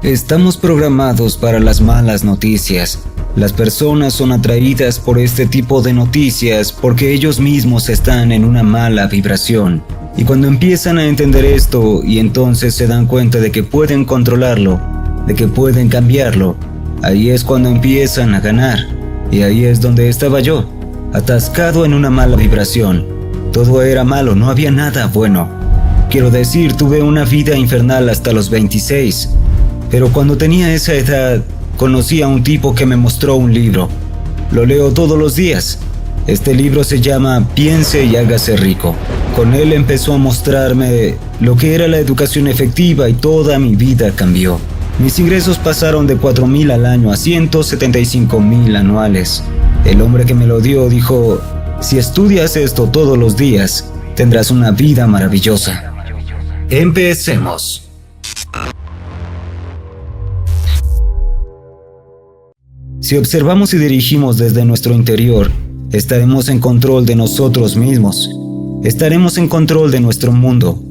Estamos programados para las malas noticias. Las personas son atraídas por este tipo de noticias porque ellos mismos están en una mala vibración. Y cuando empiezan a entender esto y entonces se dan cuenta de que pueden controlarlo, de que pueden cambiarlo, ahí es cuando empiezan a ganar. Y ahí es donde estaba yo, atascado en una mala vibración. Todo era malo, no había nada bueno. Quiero decir, tuve una vida infernal hasta los 26. Pero cuando tenía esa edad, conocí a un tipo que me mostró un libro. Lo leo todos los días. Este libro se llama Piense y hágase rico. Con él empezó a mostrarme lo que era la educación efectiva y toda mi vida cambió. Mis ingresos pasaron de 4,000 al año a 175,000 anuales. El hombre que me lo dio dijo, si estudias esto todos los días, tendrás una vida maravillosa. Empecemos. Si observamos y dirigimos desde nuestro interior, estaremos en control de nosotros mismos. Estaremos en control de nuestro mundo.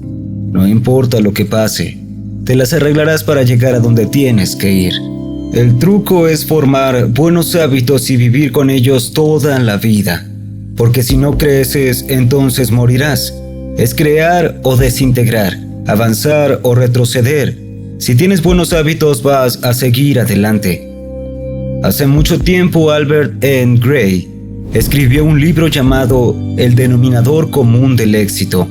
No importa lo que pase, te las arreglarás para llegar a donde tienes que ir. El truco es formar buenos hábitos y vivir con ellos toda la vida. Porque si no creces, entonces morirás. Es crear o desintegrar, avanzar o retroceder. Si tienes buenos hábitos, vas a seguir adelante. Hace mucho tiempo Albert N. Gray escribió un libro llamado El denominador común del éxito.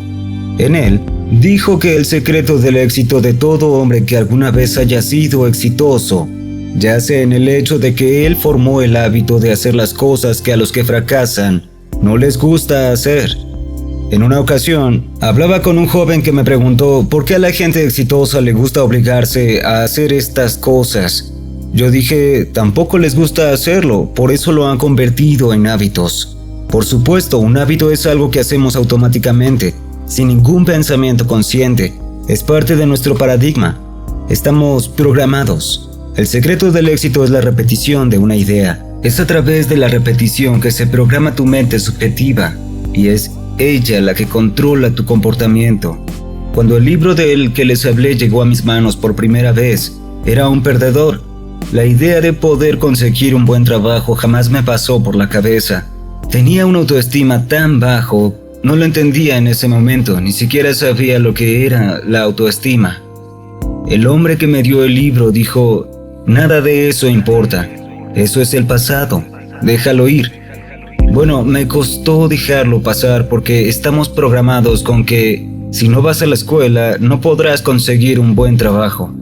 En él, dijo que el secreto del éxito de todo hombre que alguna vez haya sido exitoso yace en el hecho de que él formó el hábito de hacer las cosas que a los que fracasan no les gusta hacer. En una ocasión, hablaba con un joven que me preguntó por qué a la gente exitosa le gusta obligarse a hacer estas cosas. Yo dije, tampoco les gusta hacerlo, por eso lo han convertido en hábitos. Por supuesto, un hábito es algo que hacemos automáticamente, sin ningún pensamiento consciente. Es parte de nuestro paradigma. Estamos programados. El secreto del éxito es la repetición de una idea. Es a través de la repetición que se programa tu mente subjetiva, y es ella la que controla tu comportamiento. Cuando el libro del que les hablé llegó a mis manos por primera vez, era un perdedor. La idea de poder conseguir un buen trabajo jamás me pasó por la cabeza. Tenía una autoestima tan bajo, no lo entendía en ese momento, ni siquiera sabía lo que era la autoestima. El hombre que me dio el libro dijo, nada de eso importa, eso es el pasado, déjalo ir. Bueno, me costó dejarlo pasar porque estamos programados con que si no vas a la escuela no podrás conseguir un buen trabajo.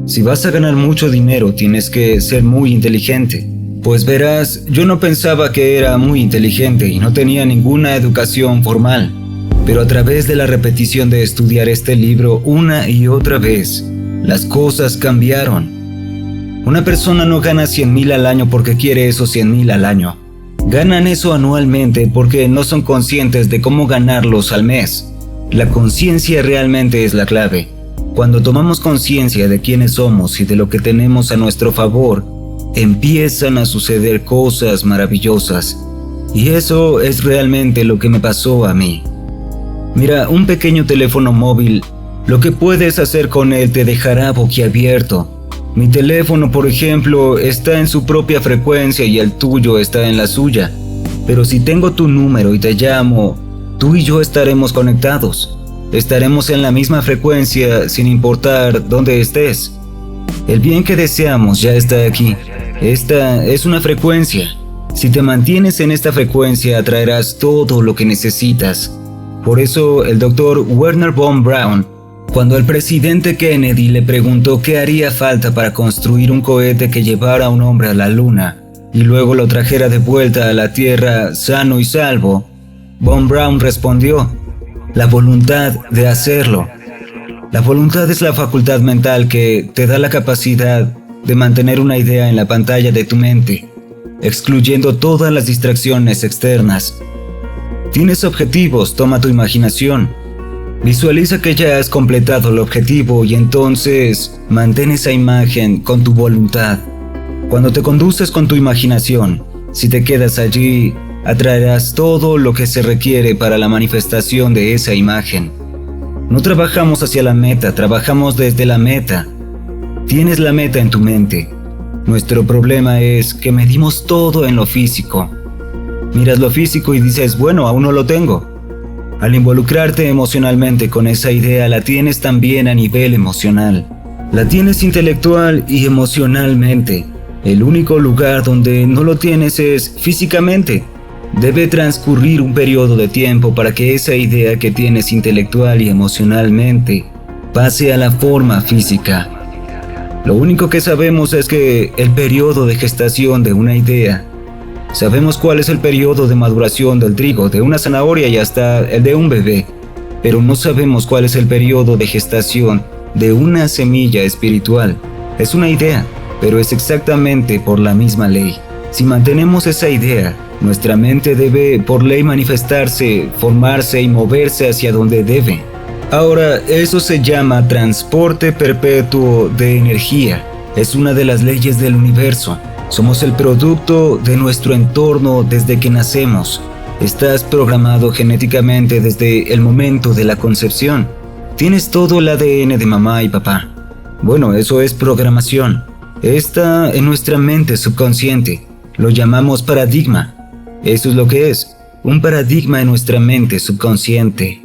Si vas a ganar mucho dinero, tienes que ser muy inteligente. Pues verás, yo no pensaba que era muy inteligente y no tenía ninguna educación formal. Pero a través de la repetición de estudiar este libro una y otra vez, las cosas cambiaron. Una persona no gana 100,000 al año porque quiere esos 100,000 al año. Ganan eso anualmente porque no son conscientes de cómo ganarlos al mes. La conciencia realmente es la clave. Cuando tomamos conciencia de quiénes somos y de lo que tenemos a nuestro favor, empiezan a suceder cosas maravillosas. Y eso es realmente lo que me pasó a mí. Mira, un pequeño teléfono móvil, lo que puedes hacer con él te dejará boquiabierto. Mi teléfono, por ejemplo, está en su propia frecuencia y el tuyo está en la suya. Pero si tengo tu número y te llamo, tú y yo estaremos conectados. Estaremos en la misma frecuencia sin importar dónde estés. El bien que deseamos ya está aquí. Esta es una frecuencia. Si te mantienes en esta frecuencia, atraerás todo lo que necesitas. Por eso el Dr. Wernher von Braun, cuando el presidente Kennedy le preguntó qué haría falta para construir un cohete que llevara a un hombre a la luna y luego lo trajera de vuelta a la Tierra sano y salvo, von Braun respondió, la voluntad de hacerlo. La voluntad es la facultad mental que te da la capacidad de mantener una idea en la pantalla de tu mente, excluyendo todas las distracciones externas. Tienes objetivos, toma tu imaginación. Visualiza que ya has completado el objetivo y entonces mantén esa imagen con tu voluntad. Cuando te conduces con tu imaginación, si te quedas allí, atraerás todo lo que se requiere para la manifestación de esa imagen. No trabajamos hacia la meta, trabajamos desde la meta. Tienes la meta en tu mente. Nuestro problema es que medimos todo en lo físico. Miras lo físico y dices, bueno, aún no lo tengo. Al involucrarte emocionalmente con esa idea, la tienes también a nivel emocional. La tienes intelectual y emocionalmente. El único lugar donde no lo tienes es físicamente. Debe transcurrir un periodo de tiempo para que esa idea que tienes intelectual y emocionalmente pase a la forma física. Lo único que sabemos es que el periodo de gestación de una idea, sabemos cuál es el periodo de maduración del trigo, de una zanahoria y hasta el de un bebé, pero no sabemos cuál es el periodo de gestación de una semilla espiritual. Es una idea, pero es exactamente por la misma ley. Si mantenemos esa idea, nuestra mente debe por ley manifestarse, formarse y moverse hacia donde debe. Ahora, eso se llama transporte perpetuo de energía. Es una de las leyes del universo. Somos el producto de nuestro entorno desde que nacemos. Estás programado genéticamente desde el momento de la concepción. Tienes todo el ADN de mamá y papá. Bueno, eso es programación. Está en nuestra mente subconsciente. Lo llamamos paradigma. Eso es lo que es, un paradigma en nuestra mente subconsciente.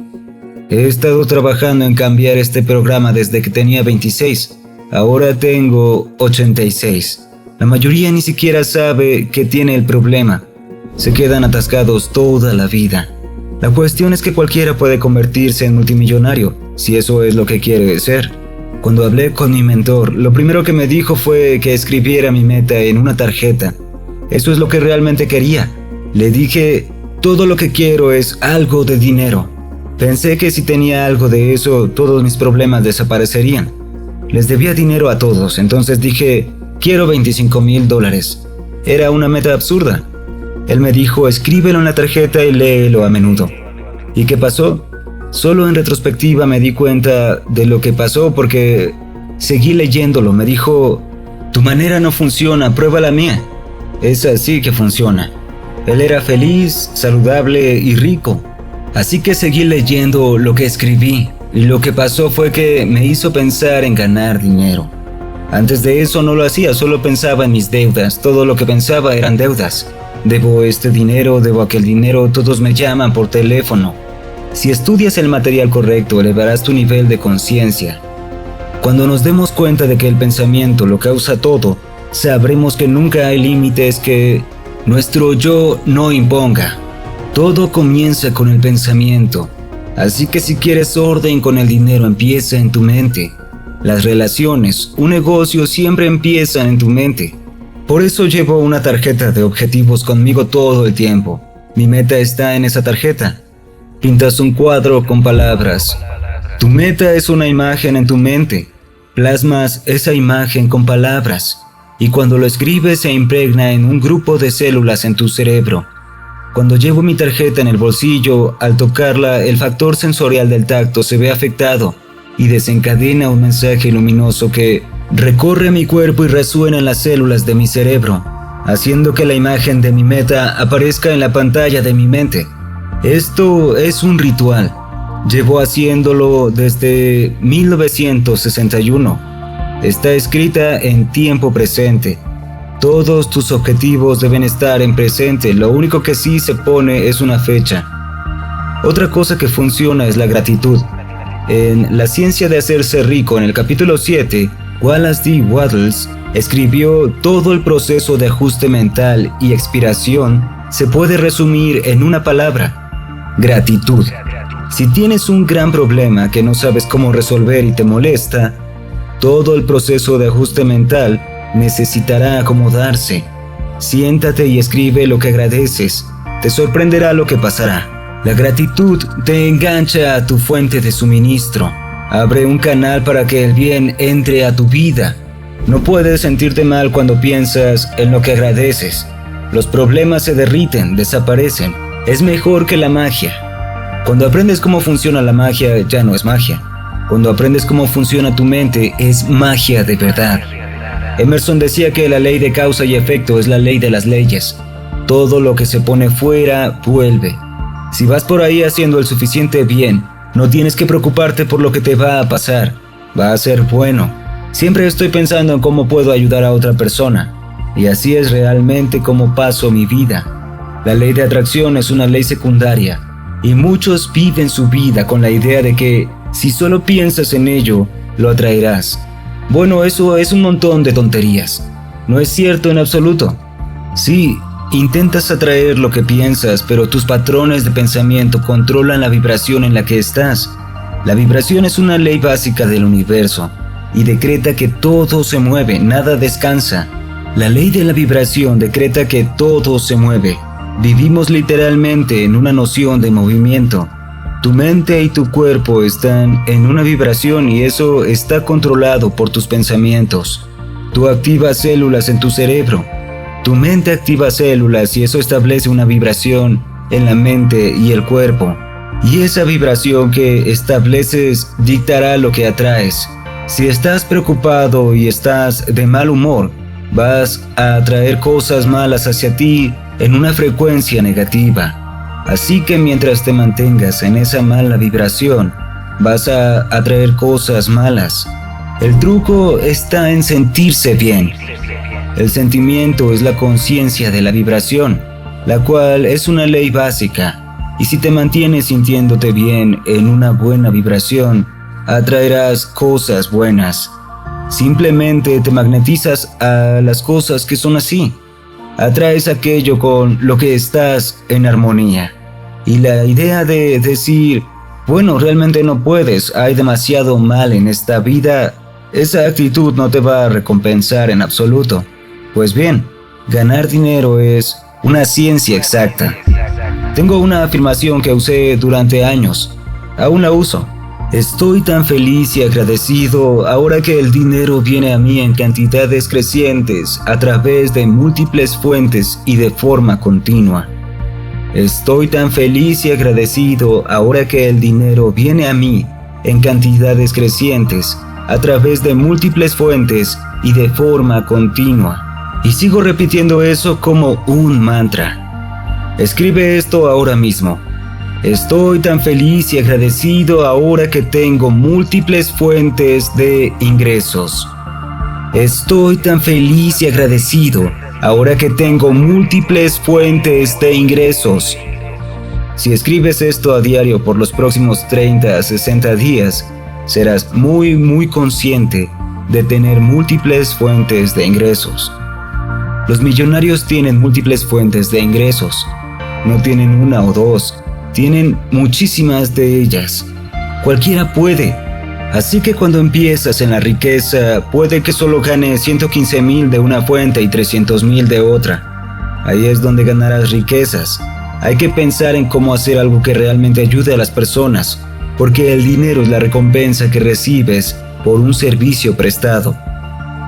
He estado trabajando en cambiar este programa desde que tenía 26. Ahora tengo 86. La mayoría ni siquiera sabe que tiene el problema. Se quedan atascados toda la vida. La cuestión es que cualquiera puede convertirse en multimillonario, si eso es lo que quiere ser. Cuando hablé con mi mentor, lo primero que me dijo fue que escribiera mi meta en una tarjeta. Eso es lo que realmente quería. Le dije, todo lo que quiero es algo de dinero. Pensé que si tenía algo de eso, todos mis problemas desaparecerían. Les debía dinero a todos, entonces dije, quiero $25,000. Era una meta absurda. Él me dijo, escríbelo en la tarjeta y léelo a menudo. ¿Y qué pasó? Solo en retrospectiva me di cuenta de lo que pasó porque seguí leyéndolo. Me dijo, tu manera no funciona, prueba la mía. Es así que funciona. Él era feliz, saludable y rico. Así que seguí leyendo lo que escribí y lo que pasó fue que me hizo pensar en ganar dinero. Antes de eso no lo hacía, solo pensaba en mis deudas. Todo lo que pensaba eran deudas. Debo este dinero, debo aquel dinero, todos me llaman por teléfono. Si estudias el material correcto, elevarás tu nivel de conciencia. Cuando nos demos cuenta de que el pensamiento lo causa todo, sabremos que nunca hay límites que nuestro yo no imponga. Todo comienza con el pensamiento, así que si quieres orden con el dinero, empieza en tu mente. Las relaciones, un negocio siempre empiezan en tu mente. Por eso llevo una tarjeta de objetivos conmigo todo el tiempo. Mi meta está en esa tarjeta. Pintas un cuadro con palabras. Tu meta es una imagen en tu mente. Plasmas esa imagen con palabras. Y cuando lo escribes se impregna en un grupo de células en tu cerebro. Cuando llevo mi tarjeta en el bolsillo, al tocarla, el factor sensorial del tacto se ve afectado y desencadena un mensaje luminoso que recorre mi cuerpo y resuena en las células de mi cerebro, haciendo que la imagen de mi meta aparezca en la pantalla de mi mente. Esto es un ritual. Llevo haciéndolo desde 1961. Está escrita en tiempo presente. Todos tus objetivos deben estar en presente, lo único que sí se pone es una fecha. Otra cosa que funciona es la gratitud. En La ciencia de hacerse rico, en el capítulo 7, Wallace D. Wattles escribió todo el proceso de ajuste mental y expiración se puede resumir en una palabra: gratitud. Si tienes un gran problema que no sabes cómo resolver y te molesta, todo el proceso de ajuste mental necesitará acomodarse. Siéntate y escribe lo que agradeces. Te sorprenderá lo que pasará. La gratitud te engancha a tu fuente de suministro. Abre un canal para que el bien entre a tu vida. No puedes sentirte mal cuando piensas en lo que agradeces. Los problemas se derriten, desaparecen. Es mejor que la magia. Cuando aprendes cómo funciona la magia, ya no es magia. Cuando aprendes cómo funciona tu mente, es magia de verdad. Emerson decía que la ley de causa y efecto es la ley de las leyes. Todo lo que se pone fuera, vuelve. Si vas por ahí haciendo el suficiente bien, no tienes que preocuparte por lo que te va a pasar. Va a ser bueno. Siempre estoy pensando en cómo puedo ayudar a otra persona, y así es realmente como paso mi vida. La ley de atracción es una ley secundaria, y muchos viven su vida con la idea de que si solo piensas en ello, lo atraerás. Bueno, eso es un montón de tonterías. No es cierto en absoluto. Sí, intentas atraer lo que piensas, pero tus patrones de pensamiento controlan la vibración en la que estás. La vibración es una ley básica del universo y decreta que todo se mueve, nada descansa. La ley de la vibración decreta que todo se mueve. Vivimos literalmente en una noción de movimiento. Tu mente y tu cuerpo están en una vibración y eso está controlado por tus pensamientos. Tú activas células en tu cerebro. Tu mente activa células y eso establece una vibración en la mente y el cuerpo. Y esa vibración que estableces dictará lo que atraes. Si estás preocupado y estás de mal humor, vas a atraer cosas malas hacia ti en una frecuencia negativa. Así que mientras te mantengas en esa mala vibración, vas a atraer cosas malas. El truco está en sentirse bien. El sentimiento es la conciencia de la vibración, la cual es una ley básica. Y si te mantienes sintiéndote bien en una buena vibración, atraerás cosas buenas. Simplemente te magnetizas a las cosas que son así. Atraes aquello con lo que estás en armonía. Y la idea de decir, bueno, realmente no puedes, hay demasiado mal en esta vida, esa actitud no te va a recompensar en absoluto. Pues bien, ganar dinero es una ciencia exacta. Tengo una afirmación que usé durante años. Aún la uso. Estoy tan feliz y agradecido ahora que el dinero viene a mí en cantidades crecientes a través de múltiples fuentes y de forma continua. Estoy tan feliz y agradecido ahora que el dinero viene a mí en cantidades crecientes a través de múltiples fuentes y de forma continua. Y sigo repitiendo eso como un mantra. Escribe esto ahora mismo. Estoy tan feliz y agradecido ahora que tengo múltiples fuentes de ingresos. Estoy tan feliz y agradecido ahora que tengo múltiples fuentes de ingresos. Si escribes esto a diario por los próximos 30 a 60 días, serás muy consciente de tener múltiples fuentes de ingresos. Los millonarios tienen múltiples fuentes de ingresos. No tienen una o dos, tienen muchísimas de ellas. Cualquiera puede. Así que cuando empiezas en la riqueza, puede que solo ganes 115,000 de una fuente y 300,000 de otra. Ahí es donde ganarás riquezas. Hay que pensar en cómo hacer algo que realmente ayude a las personas, porque el dinero es la recompensa que recibes por un servicio prestado.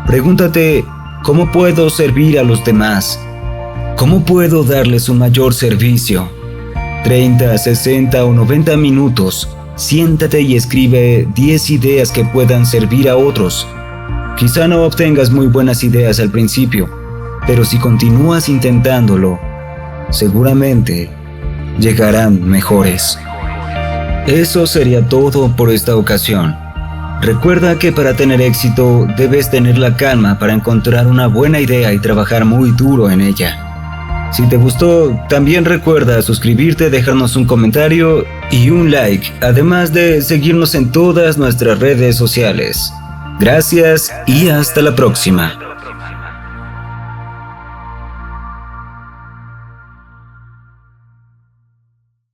Pregúntate, ¿cómo puedo servir a los demás? ¿Cómo puedo darles un mayor servicio? 30, 60 o 90 minutos. Siéntate y escribe 10 ideas que puedan servir a otros. Quizá no obtengas muy buenas ideas al principio, pero si continúas intentándolo, seguramente llegarán mejores. Eso sería todo por esta ocasión. Recuerda que para tener éxito debes tener la calma para encontrar una buena idea y trabajar muy duro en ella. Si te gustó, también recuerda suscribirte, dejarnos un comentario y un like, además de seguirnos en todas nuestras redes sociales. Gracias y hasta la próxima.